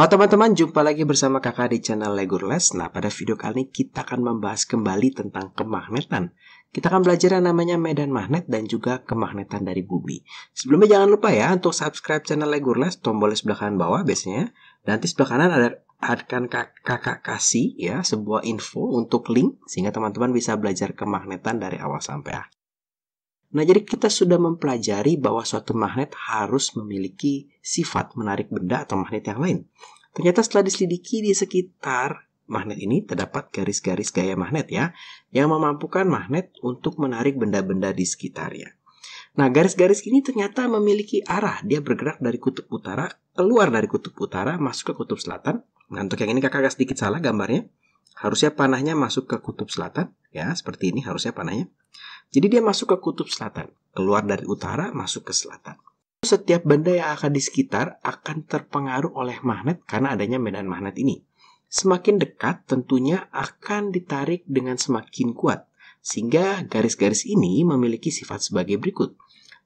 Halo teman-teman, jumpa lagi bersama kakak di channel Legurles. Nah, pada video kali ini kita akan membahas kembali tentang kemagnetan. Kita akan belajar yang namanya medan magnet dan juga kemagnetan dari bumi. Sebelumnya jangan lupa ya untuk subscribe channel Legurles, tombol di sebelah kanan bawah biasanya. Nanti sebelah kanan akan kakak kasih ya sebuah info untuk link sehingga teman-teman bisa belajar kemagnetan dari awal sampai akhir. Nah, jadi kita sudah mempelajari bahwa suatu magnet harus memiliki sifat menarik benda atau magnet yang lain. Ternyata setelah diselidiki di sekitar magnet ini terdapat garis-garis gaya magnet ya, yang memampukan magnet untuk menarik benda-benda di sekitarnya. Nah, garis-garis ini ternyata memiliki arah. Dia bergerak dari kutub utara, keluar dari kutub utara, masuk ke kutub selatan. Nah, untuk yang ini kakak agak sedikit salah gambarnya. Harusnya panahnya masuk ke kutub selatan. Ya, seperti ini harusnya panahnya. Jadi dia masuk ke kutub selatan, keluar dari utara, masuk ke selatan. Setiap benda yang akan di sekitar akan terpengaruh oleh magnet karena adanya medan magnet ini. Semakin dekat tentunya akan ditarik dengan semakin kuat, sehingga garis-garis ini memiliki sifat sebagai berikut.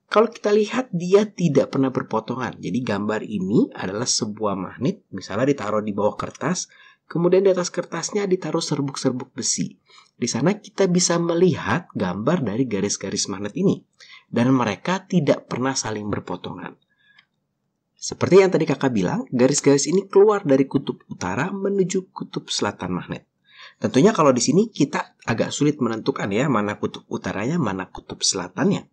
Kalau kita lihat dia tidak pernah berpotongan, jadi gambar ini adalah sebuah magnet, misalnya ditaruh di bawah kertas, kemudian di atas kertasnya ditaruh serbuk-serbuk besi. Di sana kita bisa melihat gambar dari garis-garis magnet ini. Dan mereka tidak pernah saling berpotongan. Seperti yang tadi kakak bilang, garis-garis ini keluar dari kutub utara menuju kutub selatan magnet. Tentunya kalau di sini kita agak sulit menentukan ya, mana kutub utaranya, mana kutub selatannya.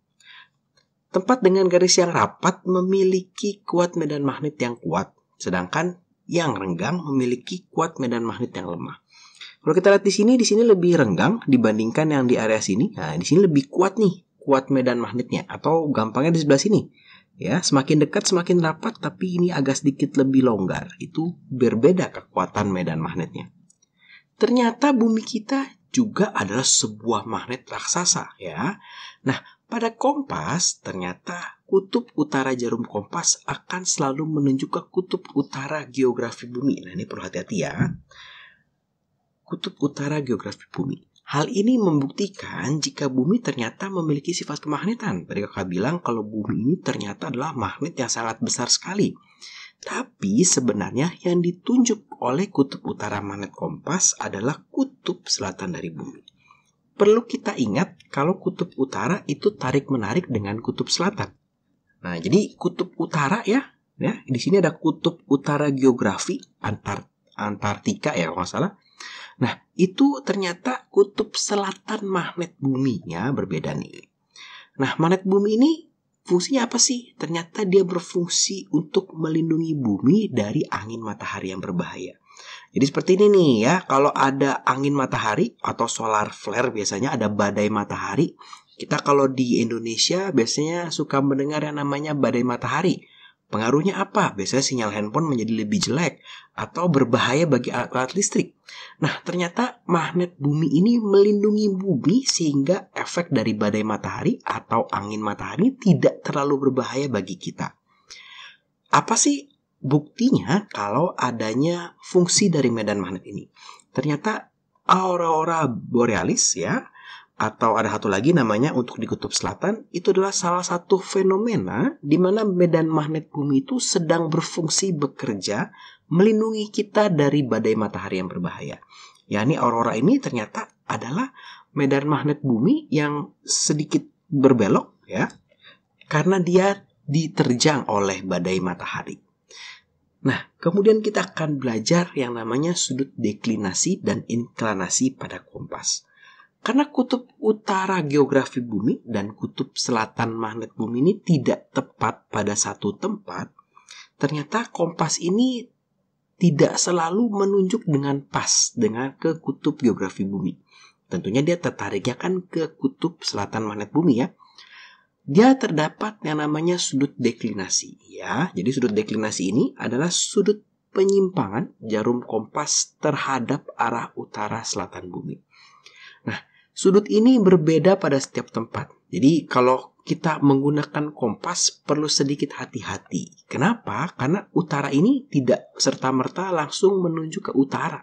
Tempat dengan garis yang rapat memiliki kuat medan magnet yang kuat, sedangkan yang renggang memiliki kuat medan magnet yang lemah. Kalau kita lihat di sini lebih renggang dibandingkan yang di area sini. Nah, di sini lebih kuat nih, kuat medan magnetnya. Atau gampangnya di sebelah sini. Ya, semakin dekat semakin rapat, tapi ini agak sedikit lebih longgar. Itu berbeda kekuatan medan magnetnya. Ternyata bumi kita juga adalah sebuah magnet raksasa, ya. Nah, pada kompas ternyata kutub utara jarum kompas akan selalu menunjuk ke kutub utara geografi bumi. Nah, ini perlu hati-hati ya. Kutub utara geografi bumi. Hal ini membuktikan jika bumi ternyata memiliki sifat kemagnetan. Tadi kakak bilang kalau bumi ini ternyata adalah magnet yang sangat besar sekali. Tapi sebenarnya yang ditunjuk oleh kutub utara magnet kompas adalah kutub selatan dari bumi. Perlu kita ingat kalau kutub utara itu tarik-menarik dengan kutub selatan. Nah, jadi kutub utara ya di sini ada kutub utara geografi Antartika ya kalau nggak salah. Nah, itu ternyata kutub selatan magnet buminya berbeda nih. Nah, magnet bumi ini fungsinya apa sih? Ternyata dia berfungsi untuk melindungi bumi dari angin matahari yang berbahaya. Jadi seperti ini nih ya, kalau ada angin matahari atau solar flare biasanya ada badai matahari. Kita kalau di Indonesia biasanya suka mendengar yang namanya badai matahari. Pengaruhnya apa? Biasanya sinyal handphone menjadi lebih jelek atau berbahaya bagi alat listrik. Nah, ternyata magnet bumi ini melindungi bumi sehingga efek dari badai matahari atau angin matahari tidak terlalu berbahaya bagi kita. Apa sih buktinya kalau adanya fungsi dari medan magnet ini? Ternyata aurora borealis ya, atau ada satu lagi namanya untuk di kutub selatan, itu adalah salah satu fenomena di mana medan magnet bumi itu sedang berfungsi bekerja melindungi kita dari badai matahari yang berbahaya. Yani aurora ini ternyata adalah medan magnet bumi yang sedikit berbelok ya, karena dia diterjang oleh badai matahari. Nah, kemudian kita akan belajar yang namanya sudut deklinasi dan inklinasi pada kompas. Karena kutub utara geografi bumi dan kutub selatan magnet bumi ini tidak tepat pada satu tempat, ternyata kompas ini tidak selalu menunjuk dengan pas dengan ke kutub geografi bumi. Tentunya dia tertariknya kan ke kutub selatan magnet bumi ya. Dia terdapat yang namanya sudut deklinasi ya. Jadi sudut deklinasi ini adalah sudut penyimpangan jarum kompas terhadap arah utara selatan bumi. Nah, sudut ini berbeda pada setiap tempat. Jadi kalau kita menggunakan kompas perlu sedikit hati-hati. Kenapa? Karena utara ini tidak serta-merta langsung menuju ke utara.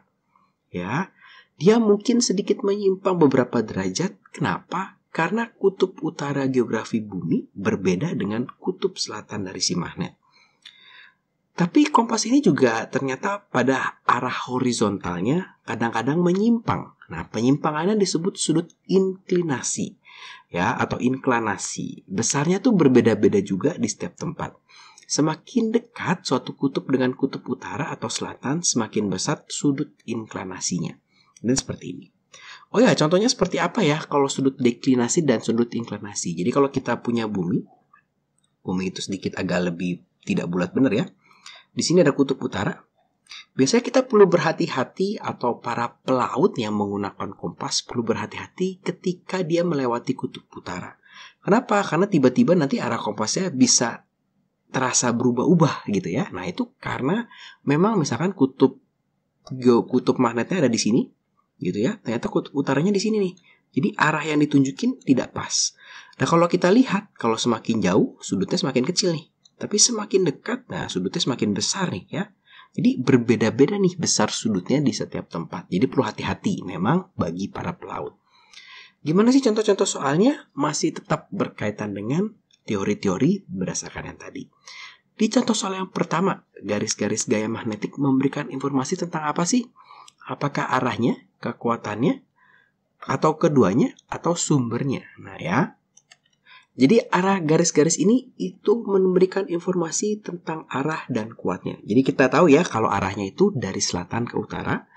Ya, dia mungkin sedikit menyimpang beberapa derajat. Kenapa? Karena kutub utara geografi bumi berbeda dengan kutub selatan dari si magnet. Tapi kompas ini juga ternyata pada arah horizontalnya kadang-kadang menyimpang. Nah, penyimpangannya disebut sudut inklinasi, ya, atau inklinasi. Besarnya tuh berbeda-beda juga di setiap tempat. Semakin dekat suatu kutub dengan kutub utara atau selatan, semakin besar sudut inklinasinya. Dan seperti ini. Oh ya, contohnya seperti apa ya kalau sudut deklinasi dan sudut inklinasi? Jadi kalau kita punya bumi itu sedikit agak lebih tidak bulat benar ya. Di sini ada kutub utara. Biasanya kita perlu berhati-hati, atau para pelaut yang menggunakan kompas perlu berhati-hati ketika dia melewati kutub utara. Kenapa? Karena tiba-tiba nanti arah kompasnya bisa terasa berubah-ubah gitu ya. Nah, itu karena memang misalkan kutub magnetnya ada di sini gitu ya. Ternyata kutub utaranya di sini nih. Jadi arah yang ditunjukin tidak pas. Nah, kalau kita lihat, kalau semakin jauh sudutnya semakin kecil nih. Tapi semakin dekat, nah sudutnya semakin besar nih ya. Jadi berbeda-beda nih besar sudutnya di setiap tempat. Jadi perlu hati-hati memang bagi para pelaut. Gimana sih contoh-contoh soalnya? Masih tetap berkaitan dengan teori-teori berdasarkan yang tadi. Di contoh soal yang pertama, garis-garis gaya magnetik memberikan informasi tentang apa sih? Apakah arahnya, kekuatannya, atau keduanya, atau sumbernya? Nah ya. Jadi arah garis-garis ini itu memberikan informasi tentang arah dan kuatnya. Jadi kita tahu ya kalau arahnya itu dari selatan ke utara,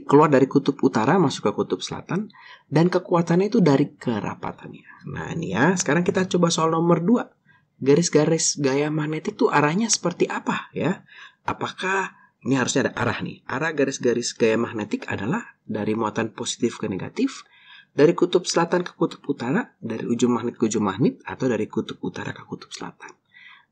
keluar dari kutub utara masuk ke kutub selatan, dan kekuatannya itu dari kerapatannya. Nah ini ya, sekarang kita coba soal nomor 2. Garis-garis gaya magnetik itu arahnya seperti apa ya? Apakah ini harusnya ada arah nih? Arah garis-garis gaya magnetik adalah dari muatan positif ke negatif, dari kutub selatan ke kutub utara, dari ujung magnet ke ujung magnet, atau dari kutub utara ke kutub selatan.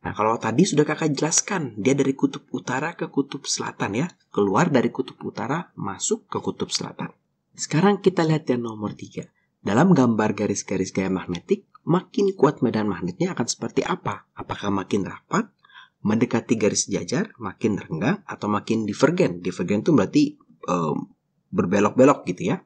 Nah, kalau tadi sudah kakak jelaskan, dia dari kutub utara ke kutub selatan ya. Keluar dari kutub utara, masuk ke kutub selatan. Sekarang kita lihat yang nomor 3. Dalam gambar garis-garis gaya magnetik, makin kuat medan magnetnya akan seperti apa? Apakah makin rapat, mendekati garis sejajar, makin renggang, atau makin divergen? Divergen itu berarti berbelok-belok gitu ya.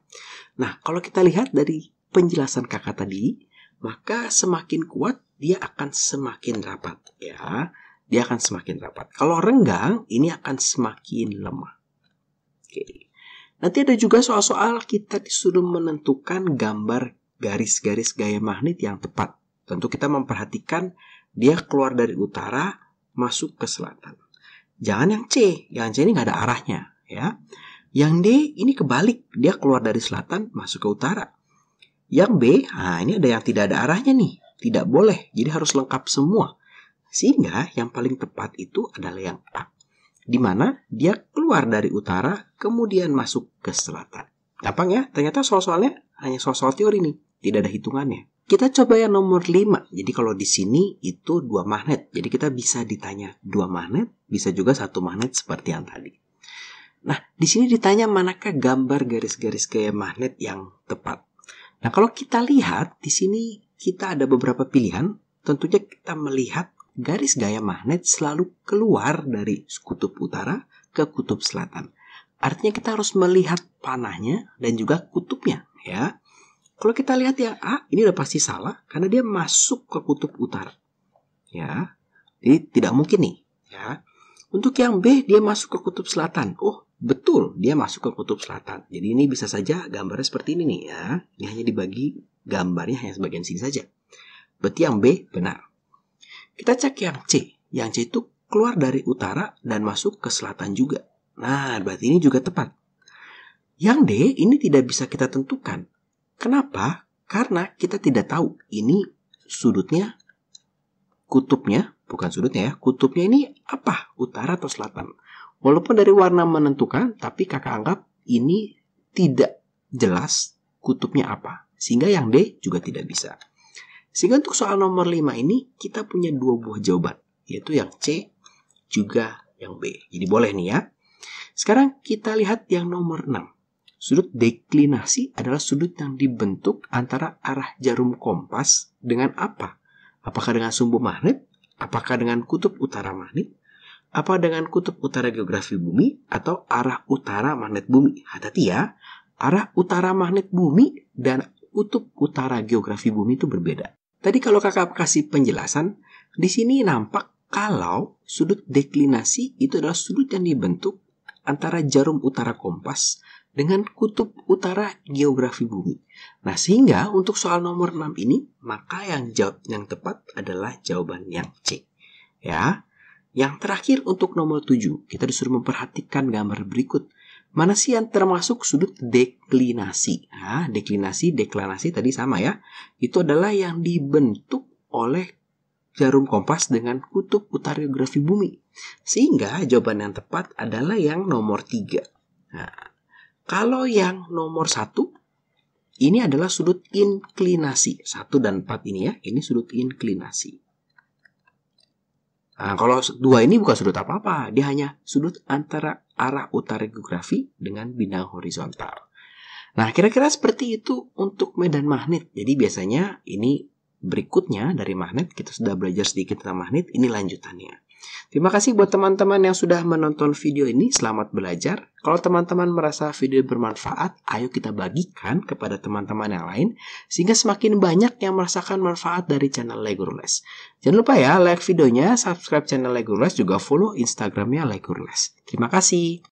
Nah, kalau kita lihat dari penjelasan kakak tadi, maka semakin kuat dia akan semakin rapat ya. Dia akan semakin rapat. Kalau renggang, ini akan semakin lemah. Oke. Nanti ada juga soal-soal kita disuruh menentukan gambar garis-garis gaya magnet yang tepat. Tentu kita memperhatikan dia keluar dari utara, masuk ke selatan. Jangan yang C. Yang C ini nggak ada arahnya ya. Yang D ini kebalik, dia keluar dari selatan masuk ke utara. Yang B, ini ada yang tidak ada arahnya nih, tidak boleh, jadi harus lengkap semua. Sehingga yang paling tepat itu adalah yang A, di mana dia keluar dari utara kemudian masuk ke selatan. Gampang ya, ternyata soal-soalnya hanya soal-soal teori nih, tidak ada hitungannya. Kita coba yang nomor 5. Jadi kalau di sini itu 2 magnet, jadi kita bisa ditanya 2 magnet, bisa juga 1 magnet seperti yang tadi. Nah, di sini ditanya manakah gambar garis-garis gaya magnet yang tepat. Nah, kalau kita lihat di sini kita ada beberapa pilihan. Tentunya kita melihat garis gaya magnet selalu keluar dari kutub utara ke kutub selatan. Artinya kita harus melihat panahnya dan juga kutubnya ya. Kalau kita lihat yang A, ini udah pasti salah karena dia masuk ke kutub utara. Ya. Jadi tidak mungkin nih, ya. Untuk yang B, dia masuk ke kutub selatan. Oh, betul, dia masuk ke kutub selatan. Jadi ini bisa saja gambarnya seperti ini nih ya. Ini hanya dibagi gambarnya hanya sebagian sini saja. Berarti yang B benar. Kita cek yang C. Yang C itu keluar dari utara dan masuk ke selatan juga. Nah, berarti ini juga tepat. Yang D ini tidak bisa kita tentukan. Kenapa? Karena kita tidak tahu ini sudutnya, kutubnya, bukan sudutnya ya, kutubnya ini apa? Utara atau selatan? Walaupun dari warna menentukan, tapi kakak anggap ini tidak jelas kutubnya apa. Sehingga yang D juga tidak bisa. Sehingga untuk soal nomor 5 ini, kita punya 2 buah jawaban. Yaitu yang C, juga yang B. Jadi boleh nih ya. Sekarang kita lihat yang nomor 6. Sudut deklinasi adalah sudut yang dibentuk antara arah jarum kompas dengan apa? Apakah dengan sumbu magnet? Apakah dengan kutub utara magnet? Apa dengan kutub utara geografi bumi? Atau arah utara magnet bumi? Hati-hati ya, arah utara magnet bumi dan kutub utara geografi bumi itu berbeda. Tadi kalau kakak kasih penjelasan, di sini nampak kalau sudut deklinasi itu adalah sudut yang dibentuk antara jarum utara kompas dengan kutub utara geografi bumi. Nah, sehingga untuk soal nomor 6 ini, maka yang tepat adalah jawaban yang C. Ya. Yang terakhir untuk nomor 7, kita disuruh memperhatikan gambar berikut. Mana sih yang termasuk sudut deklinasi? Nah, deklinasi tadi sama ya. Itu adalah yang dibentuk oleh jarum kompas dengan kutub utara geografi bumi. Sehingga jawaban yang tepat adalah yang nomor 3. Nah, kalau yang nomor 1, ini adalah sudut inklinasi. 1 dan 4 ini ya, ini sudut inklinasi. Nah, kalau 2 ini bukan sudut apa-apa, dia hanya sudut antara arah utara geografi dengan bidang horizontal. Nah, kira-kira seperti itu untuk medan magnet. Jadi biasanya ini berikutnya dari magnet, kita sudah belajar sedikit tentang magnet, ini lanjutannya. Terima kasih buat teman-teman yang sudah menonton video ini, selamat belajar. Kalau teman-teman merasa video bermanfaat, ayo kita bagikan kepada teman-teman yang lain, sehingga semakin banyak yang merasakan manfaat dari channel Legurles. Jangan lupa ya, like videonya, subscribe channel Legurles, juga follow Instagramnya Legurles. Terima kasih.